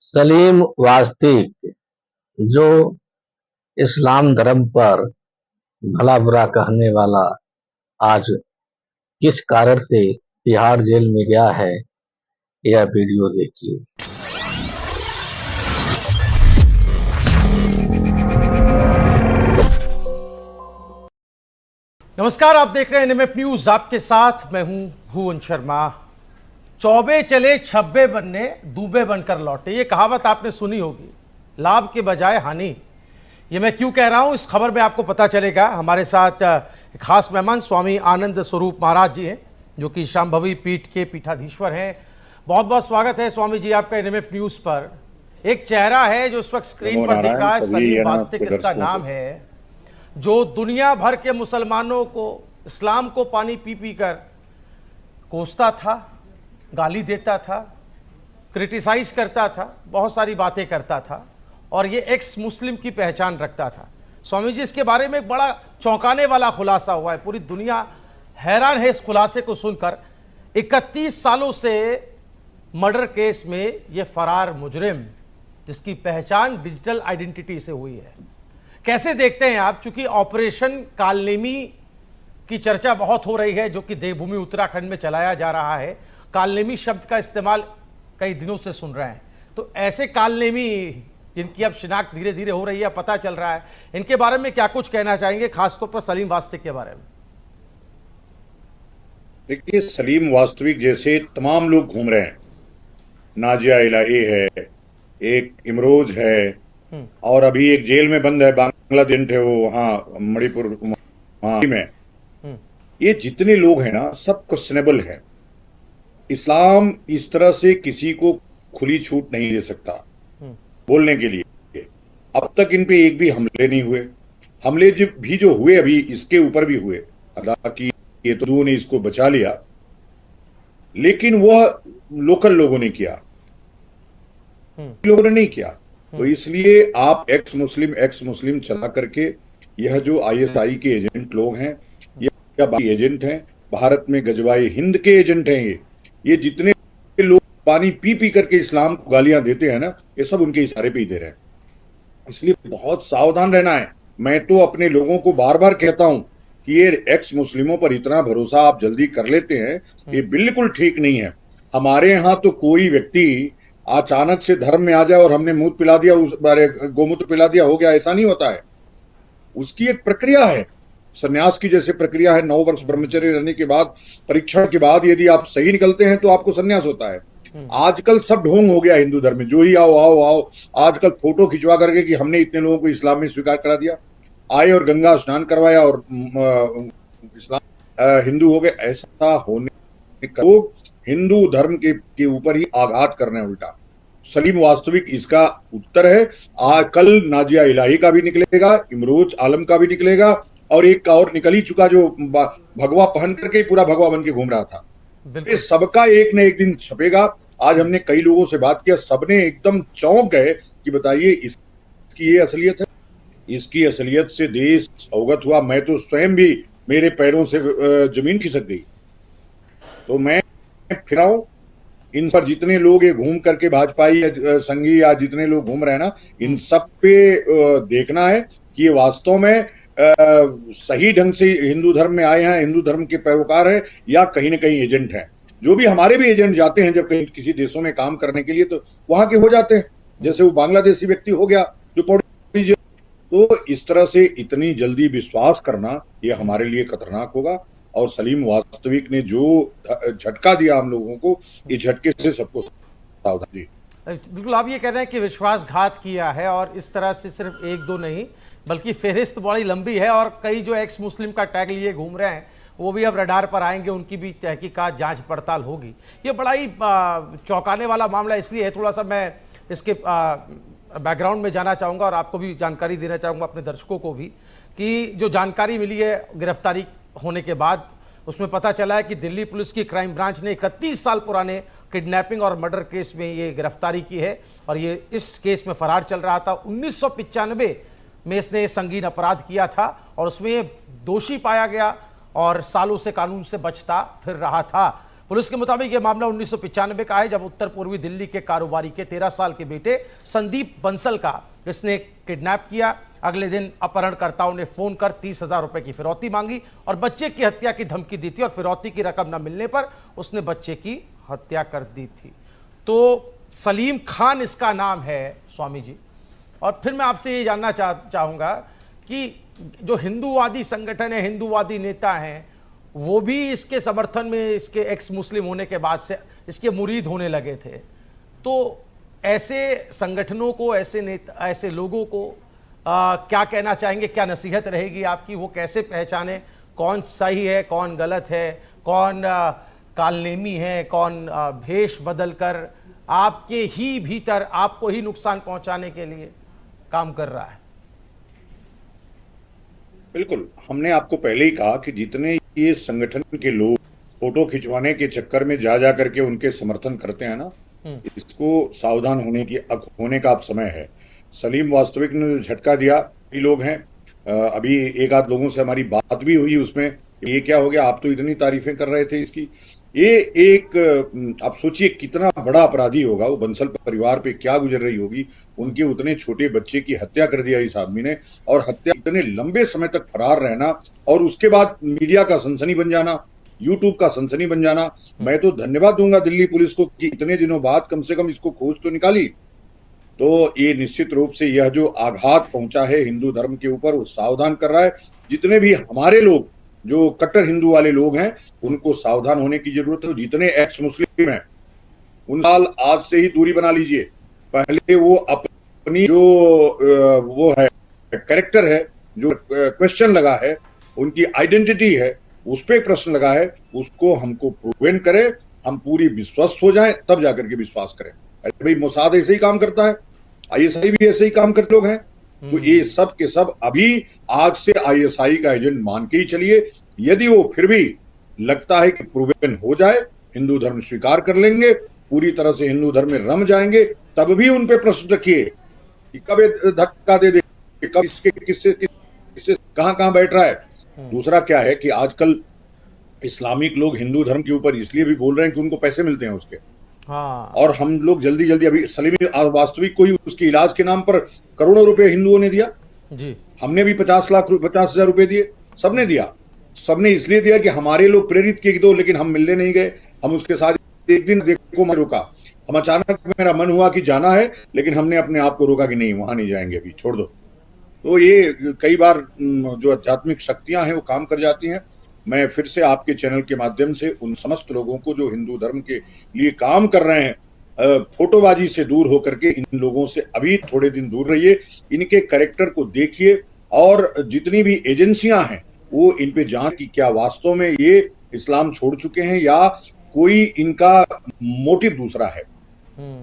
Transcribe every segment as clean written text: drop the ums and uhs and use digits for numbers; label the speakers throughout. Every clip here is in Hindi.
Speaker 1: सलीम वास्तिक जो इस्लाम धर्म पर भला बुरा कहने वाला आज किस कारण से तिहाड़ जेल में गया है, यह वीडियो देखिए।
Speaker 2: नमस्कार, आप देख रहे हैं एनएमएफ न्यूज। आपके साथ मैं हूं भुवन शर्मा। चौबे चले छब्बे बनने दूबे बनकर लौटे, ये कहावत आपने सुनी होगी। लाभ के बजाय हानि, ये मैं क्यों कह रहा हूं इस खबर में आपको पता चलेगा। हमारे साथ एक खास मेहमान स्वामी आनंद स्वरूप महाराज जी हैं, जो कि शांभवी पीठ के पीठाधीश्वर हैं। बहुत बहुत स्वागत है स्वामी जी आपका एनएमएफ न्यूज पर। एक चेहरा है जो इस वक्त स्क्रीन पर दिख रहा है, सलीम वास्तिक इसका नाम है, जो दुनिया भर के मुसलमानों को, इस्लाम को पानी पी पी कर कोसता था, गाली देता था, क्रिटिसाइज करता था, बहुत सारी बातें करता था और ये एक्स मुस्लिम की पहचान रखता था। स्वामी जी, इसके बारे में एक बड़ा चौंकाने वाला खुलासा हुआ है। पूरी दुनिया हैरान है इस खुलासे को सुनकर। 31 सालों से मर्डर केस में ये फरार मुजरिम, जिसकी पहचान डिजिटल आइडेंटिटी से हुई है, कैसे देखते हैं आप? चूंकि ऑपरेशन कालनेमी की चर्चा बहुत हो रही है, जो कि देवभूमि उत्तराखंड में चलाया जा रहा है। कालनेमी शब्द का इस्तेमाल कई दिनों से सुन रहे हैं, तो ऐसे कालनेमी जिनकी अब शिनाख्त धीरे धीरे हो रही है, पता चल रहा है, इनके बारे में क्या कुछ कहना चाहेंगे, खासतौर पर सलीम वास्तिक के बारे में?
Speaker 3: देखिए, सलीम वास्तविक जैसे तमाम लोग घूम रहे हैं। नाजिया इलाही है, एक इमरोज है, और अभी एक जेल में बंद है, बांग्लादेश है, वो वहां मणिपुर वहां में। ये जितने लोग हैं ना, सब क्वेश्चनेबल है। इस्लाम इस तरह से किसी को खुली छूट नहीं दे सकता बोलने के लिए। अब तक इन पे एक भी हमले नहीं हुए। हमले जो हुए अभी इसके ऊपर भी हुए, अल्लाह की ये तो ने इसको बचा लिया, लेकिन वह लोकल लोगों ने किया, लोगों ने नहीं किया। तो इसलिए आप एक्स मुस्लिम चला करके, यह जो आईएसआई के एजेंट लोग हैं या बाकी एजेंट हैं, भारत में गजवाए हिंद के एजेंट हैं, ये जितने लोग पानी पी पी करके इस्लाम को गालियां देते हैं ना, ये सब उनके इशारे पे ही दे रहे हैं। इसलिए बहुत सावधान रहना है। मैं तो अपने लोगों को बार बार कहता हूं कि ये एक्स मुस्लिमों पर इतना भरोसा आप जल्दी कर लेते हैं, ये बिल्कुल ठीक नहीं है। हमारे यहां तो कोई व्यक्ति अचानक से धर्म में आ जाए और हमने मूत्र पिला दिया, उस बारे गोमूत्र पिला दिया, हो गया, ऐसा नहीं होता है। उसकी एक प्रक्रिया है, सन्यास की जैसे प्रक्रिया है। 9 वर्ष ब्रह्मचर्य रहने के बाद, परीक्षण के बाद यदि आप सही निकलते हैं तो आपको सन्यास होता है। आजकल सब ढोंग हो गया हिंदू धर्म में, जो ही आओ आओ आओ, आजकल फोटो खिंचवा करके कि हमने इतने लोगों को इस्लाम में स्वीकार करा दिया, आए और गंगा स्नान करवाया और इस्लाम हिंदू हो गए। ऐसा होने का लोग हिंदू धर्म के ऊपर ही आघात कर रहे हैं उल्टा। सलीम वास्तविक इसका उत्तर है। कल नाजिया इलाही का भी निकलेगा, इमरोज आलम का भी निकलेगा, और एक का और निकल ही चुका, जो भगवा पहन करके ही पूरा भगवा बन के घूम रहा था। ये सबका एक न एक दिन छपेगा। आज हमने कई लोगों से बात किया, सबने एकदम चौंक गए कि बताइए इसकी ये असलियत है। इसकी असलियत से देश अवगत हुआ। मैं तो स्वयं भी, मेरे पैरों से जमीन खिसक गई। तो मैं फिर इन पर जितने लोग ये घूम करके भाजपाई या संघी या जितने लोग घूम रहे हैं ना, इन सब पे देखना है कि ये वास्तव में सही ढंग से हिंदू धर्म में आए हैं, हिंदू धर्म के पैरोकार हैं, या कहीं ना कहीं एजेंट हैं। जो भी हमारे भी एजेंट जाते हैं जब कहीं किसी देशों में काम करने के लिए, तो वहां के हो जाते हैं। जैसे वो बांग्लादेशी व्यक्ति हो गया जो तो इस तरह से इतनी जल्दी विश्वास करना ये हमारे लिए खतरनाक होगा। और सलीम वास्तविक ने जो झटका दिया हम लोगों को, ये झटके से सबको सावधान दी।
Speaker 2: बिल्कुल, आप ये कह रहे हैं कि विश्वासघात किया है, और इस तरह से सिर्फ एक दो नहीं, बल्कि फेहरिस्त बड़ी लंबी है। और कई जो एक्स मुस्लिम का टैग लिए घूम रहे हैं, वो भी अब रडार पर आएंगे, उनकी भी तहकीकात जांच पड़ताल होगी। ये बड़ा ही चौंकाने वाला मामला इसलिए है। थोड़ा सा मैं इसके बैकग्राउंड में जाना चाहूँगा और आपको भी जानकारी देना चाहूँगा, अपने दर्शकों को भी, कि जो जानकारी मिली है गिरफ्तारी होने के बाद, उसमें पता चला है कि दिल्ली पुलिस की क्राइम ब्रांच ने 31 साल पुराने किडनैपिंग और मर्डर केस में ये गिरफ्तारी की है। और ये इस केस में फरार चल रहा था। 1995 में इसने संगीन अपराध किया था और उसमें दोषी पाया गया और सालों से कानून से बचता फिर रहा था। पुलिस के मुताबिक यह मामला 1995 का है, जब उत्तर पूर्वी दिल्ली के कारोबारी के 13 साल के बेटे संदीप बंसल का इसने किडनैप किया। अगले दिन अपहरणकर्ताओं ने फोन कर 30,000 रुपए की फिरौती मांगी और बच्चे की हत्या की धमकी दी थी, और फिरौती की रकम न मिलने पर उसने बच्चे की हत्या कर दी थी। तो सलीम खान इसका नाम है स्वामी जी। और फिर मैं आपसे ये जानना चाहूंगा कि जो हिंदूवादी संगठन है, हिंदूवादी नेता हैं, वो भी इसके समर्थन में, इसके एक्स मुस्लिम होने के बाद से इसके मुरीद होने लगे थे। तो ऐसे संगठनों को, ऐसे नेता, ऐसे लोगों को क्या कहना चाहेंगे, क्या नसीहत रहेगी आपकी? वो कैसे पहचाने कौन सही है, कौन गलत है, कौन कालनेमी है, कौन भेष बदलकर आपके ही भीतर आपको ही नुकसान पहुंचाने के लिए काम कर रहा है?
Speaker 3: बिल्कुल, हमने आपको पहले ही कहा कि जितने ये संगठन के लोग फोटो खिंचवाने के चक्कर में जा करके उनके समर्थन करते हैं ना, इसको सावधान होने का अब समय है। सलीम वास्तविक ने झटका दिया, कई लोग हैं, अभी एक आध लोगों से हमारी बात भी हुई, उसमें ये क्या हो गया, आप तो इतनी तारीफें कर रहे थे इसकी। ये एक, आप सोचिए कितना बड़ा अपराधी होगा वो, बंसल परिवार पे क्या गुजर रही होगी, उनके उतने छोटे बच्चे की हत्या कर दिया इस आदमी ने, और हत्या इतने लंबे समय तक फरार रहना, और उसके बाद मीडिया का सनसनी बन जाना, यूट्यूब का सनसनी बन जाना। मैं तो धन्यवाद दूंगा दिल्ली पुलिस को कि इतने दिनों बाद कम से कम इसको खोज तो निकाली। तो ये निश्चित रूप से यह जो आघात पहुंचा है हिंदू धर्म के ऊपर, वो सावधान कर रहा है। जितने भी हमारे लोग जो कट्टर हिंदू वाले लोग हैं, उनको सावधान होने की जरूरत है। जितने एक्स मुस्लिम हैं, उन साल आज से ही दूरी बना लीजिए। पहले वो अपनी जो वो है कैरेक्टर है, जो क्वेश्चन लगा है, उनकी आइडेंटिटी है, उस पर प्रश्न लगा है, उसको हमको प्रूवन करे, हम पूरी विश्वस्त हो जाएं, तब जाकर के विश्वास करें। अरे भाई, मोसाद ऐसे ही काम करता है, आईएसआई भी ऐसे ही काम करते लोग हैं। तो ये सब के सब अभी आज से आईएसआई का एजेंट मान के ही चलिए। यदि वो फिर भी लगता है कि प्रूवन हो जाए, हिंदू धर्म स्वीकार कर लेंगे, पूरी तरह से हिंदू धर्म में रम जाएंगे, तब भी उन पे प्रश्न रखिए कि कब धक्का दे, कब इसके किससे कहां बैठ रहा है। दूसरा क्या है कि आजकल इस्लामिक लोग हिंदू धर्म के ऊपर इसलिए भी बोल रहे हैं कि उनको पैसे मिलते हैं उसके। हाँ। और हम लोग जल्दी अभी सलीम वास्तविक को ही उसके इलाज के नाम पर करोड़ों रुपए हिंदुओं ने दिया जी। हमने भी 50,000 रुपए दिए, सबने दिया। सबने इसलिए दिया कि हमारे लोग प्रेरित किए दो, लेकिन हम मिलने नहीं गए। हम उसके साथ एक दिन देखो मैं रुका, हम अचानक मेरा मन हुआ कि जाना है, लेकिन हमने अपने आप को रोका कि नहीं, वहां नहीं जाएंगे, अभी छोड़ दो। तो ये कई बार जो आध्यात्मिक शक्तियां हैं वो काम कर जाती हैं। मैं फिर से आपके चैनल के माध्यम से उन समस्त लोगों को जो हिंदू धर्म के लिए काम कर रहे हैं, फोटोबाजी से दूर होकर के इन लोगों से अभी थोड़े दिन दूर रहिए, इनके कैरेक्टर को देखिए, और जितनी भी एजेंसियां हैं वो इन पे जांच की क्या वास्तव में ये इस्लाम छोड़ चुके हैं या कोई इनका मोटिव दूसरा है,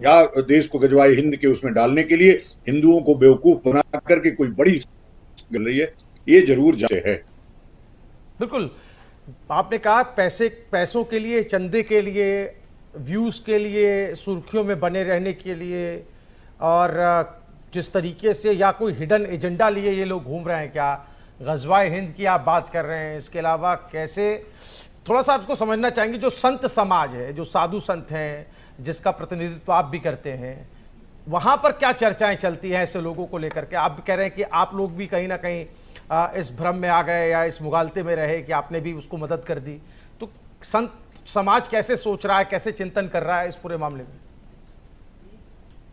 Speaker 3: या देश को गजवाए हिंद के उसमें डालने के लिए हिंदुओं को बेवकूफ बना करके कोई बड़ी कर रही है, ये जरूर जांच है।
Speaker 2: बिल्कुल, आपने कहा पैसों के लिए, चंदे के लिए, व्यूज के लिए, सुर्खियों में बने रहने के लिए, और जिस तरीके से या कोई हिडन एजेंडा लिए ये लोग घूम रहे हैं, क्या गजवाए हिंद की आप बात कर रहे हैं, इसके अलावा कैसे, थोड़ा सा आपको समझना चाहेंगे, जो संत समाज है, जो साधु संत हैं, जिसका प्रतिनिधित्व आप भी करते हैं, वहां पर क्या चर्चाएं चलती हैं ऐसे लोगों को लेकर के? आप कह रहे हैं कि आप लोग भी कहीं ना कहीं इस भ्रम में आ गए या इस मुगालते में रहे कि आपने भी उसको मदद कर दी। तो संत समाज कैसे सोच रहा है, कैसे चिंतन कर रहा है इस पूरे मामले में?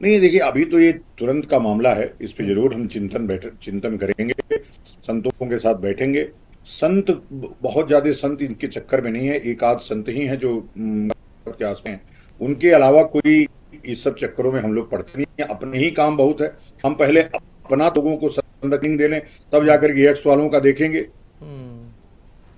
Speaker 3: नहीं, देखिए, अभी तो ये तुरंत का मामला है, इस पे जरूर हम चिंतन करेंगे, संतों के साथ बैठेंगे। संत बहुत ज्यादा संत इनके चक्कर में नहीं है, एक आध संत ही हैं जो के आस में हैं, उनके अलावा कोई इस सब चक्करों में हम लोग पढ़ते नहीं है। अपने ही काम बहुत है, हम पहले अपना लोगों को संरक्षण दे लें, तब जाकर के एक्स वालों का देखेंगे।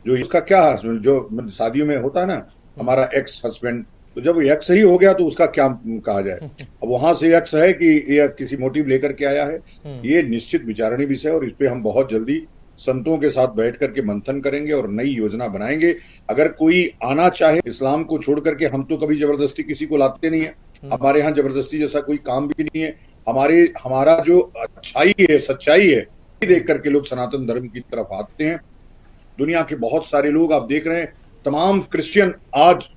Speaker 3: जो इसका क्या है, जो शादियों में होता है ना, हमारा एक्स हस्बैंड, तो जब एक्स ही हो गया तो उसका क्या कहा जाए। अब वहां से एक्स है कि ये किसी मोटिव लेकर के आया है, ये निश्चित विचारणीय विषय, और इस पे हम बहुत जल्दी संतों के साथ बैठ करके मंथन करेंगे और नई योजना बनाएंगे। अगर कोई आना चाहे इस्लाम को छोड़ करके, हम तो कभी जबरदस्ती किसी को लाते नहीं है, हमारे यहाँ जबरदस्ती जैसा कोई काम भी नहीं है। हमारा जो अच्छाई है, सच्चाई है, देख करके लोग सनातन धर्म की तरफ आते हैं। दुनिया के बहुत सारे लोग आप देख रहे हैं, तमाम क्रिश्चियन आज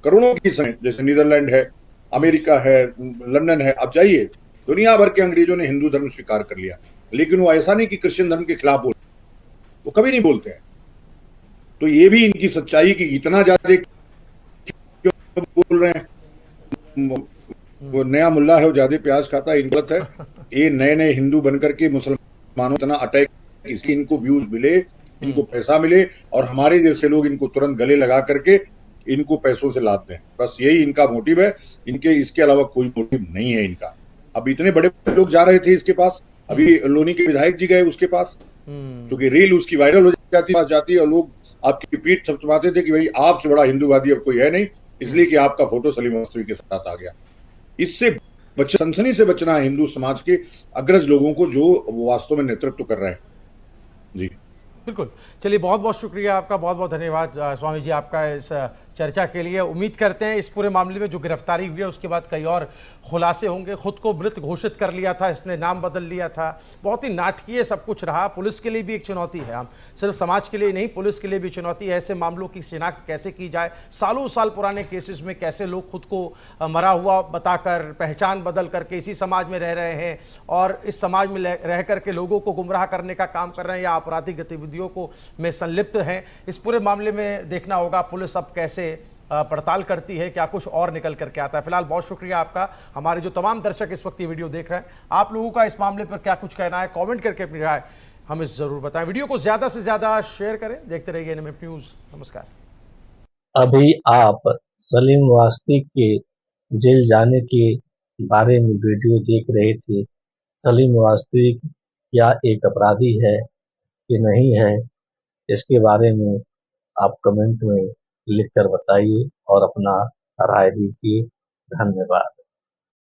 Speaker 3: करोड़ों की संख्या, जैसे नीदरलैंड है, अमेरिका है, लंदन है, आप जाइए, दुनिया भर के अंग्रेजों ने हिंदू धर्म स्वीकार कर लिया, लेकिन वो ऐसा नहीं कि क्रिश्चियन धर्म के खिलाफ बोल, वो कभी नहीं बोलते हैं। तो ये भी इनकी सच्चाई कि इतना ज्यादा क्यों बोल रहे हैं। वो नया मुल्ला है, वो ज्यादा प्याज खाता है, इन गलत है। ये नए नए हिंदू बनकर के मुसलमानों इतना अटैक, इसकी इनको व्यूज मिले, इनको पैसा मिले, और हमारे जैसे लोग इनको तुरंत गले लगा करके इनको पैसों से लाते हैं। बस यही इनका मोटिव है, इनके इसके अलावा कोई मोटिव नहीं है इनका। अब इतने बड़े लोग जा रहे थे इसके पास, अभी लोनी के विधायक जी गए उसके पास, क्योंकि रील उसकी वायरल हो जाती है और लोग आपकी पीठ थपथपाते थे कि भाई आपसे बड़ा हिंदूवादी अब कोई है नहीं, इसलिए कि आपका फोटो सलीम वास्तवी के साथ आ गया। इससे सनसनी से बचना है हिंदू समाज के अग्रज लोगों को, जो वास्तव में नेतृत्व कर रहे हैं। जी
Speaker 2: बिल्कुल। चलिए, बहुत बहुत शुक्रिया आपका, बहुत बहुत धन्यवाद स्वामी जी आपका इस चर्चा के लिए। उम्मीद करते हैं इस पूरे मामले में जो गिरफ्तारी हुई है उसके बाद कई और खुलासे होंगे। खुद को मृत घोषित कर लिया था इसने, नाम बदल लिया था, बहुत ही नाटकीय सब कुछ रहा। पुलिस के लिए भी एक चुनौती है, हम सिर्फ समाज के लिए नहीं, पुलिस के लिए भी चुनौती है। ऐसे मामलों की शिनाख्त कैसे की जाए, सालों साल पुराने केसेस में कैसे लोग खुद को मरा हुआ बताकर, पहचान बदल करके इसी समाज में रह रहे हैं और इस समाज में रह करके लोगों को गुमराह करने का काम कर रहे हैं या आपराधिक गतिविधियों को में संलिप्त हैं। इस पूरे मामले में देखना होगा पुलिस अब कैसे पड़ताल करती है, क्या कुछ और निकल करके आता है। फिलहाल बहुत शुक्रिया आपका। हमारे जो तमाम दर्शक इस वक्त ये वीडियो देख रहे हैं, आप लोगों का इस मामले पर क्या कुछ कहना है, कमेंट करके अपनी राय हमें जरूर बताएं। वीडियो को ज्यादा से ज्यादा शेयर करें। देखते रहिए एनएमएफ न्यूज। नमस्कार।
Speaker 1: अभी आप सलीम वास्तिक के जेल जाने के बारे में वीडियो देख रहे थे। सलीम वास्तिक क्या एक अपराधी है कि नहीं है, इसके बारे में आप कमेंट में लिखकर बताइए और अपना राय दीजिए। धन्यवाद।